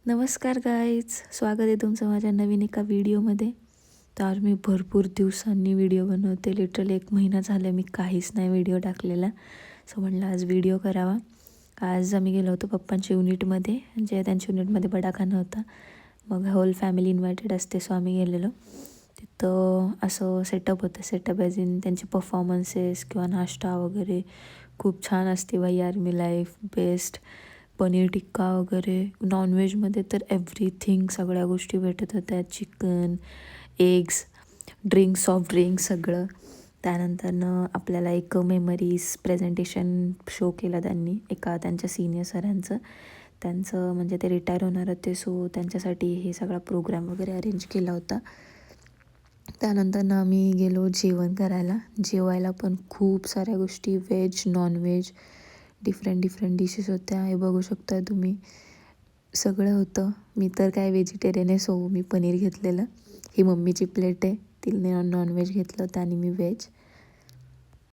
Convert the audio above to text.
नमस्कार गाईज, स्वागत आहे तुमचं माझ्या नवीन एका व्हिडिओमध्ये. तर आज मी भरपूर दिवसांनी व्हिडिओ बनवते. लिटरली 1 महिना झाला मी काहीच नाही व्हिडिओ टाकलेला. सो म्हटलं आज व्हिडिओ करावा. आज आम्ही गेलो होतो पप्पांच्या युनिटमध्ये, म्हणजे त्यांच्या युनिटमध्ये बडाखाना होता. मग होल फॅमिली इन्व्हायटेड असते, सो आम्ही गेलेलो. तिथं असं सेटअप होतं. सेटअप ॲज इन त्यांचे परफॉर्मन्सेस किंवा नाश्ता वगैरे खूप छान असते. भाई army life best. Paneer tikka वगैरे, नॉनव्हेजमध्ये तर एव्हरीथिंग, सगळ्या गोष्टी भेटत होत्या. Chicken, eggs, drinks, soft drinks सगळं. त्यानंतरनं आपल्याला एक मेमरीज प्रेझेंटेशन शो केला त्यांनी, एका त्यांच्या सिनियर सरांचं. त्यांचं म्हणजे ते रिटायर होणार होते, सो त्यांच्यासाठी हे सगळा प्रोग्राम वगैरे अरेंज केला होता. त्यानंतरनं आम्ही गेलो जेवण करायला. जेवायला पण खूप साऱ्या गोष्टी, व्हेज, नॉनव्हेज, डिफरंट डिशेस होत्या. हे बघू शकता तुम्ही, सगळं होतं. मी तर काय व्हेजिटेरियन आहे, सो मी पनीर घेतलेलं. ही मम्मीची प्लेट आहे, तिने नॉनव्हेज घेतलं होतं आणि मी व्हेज.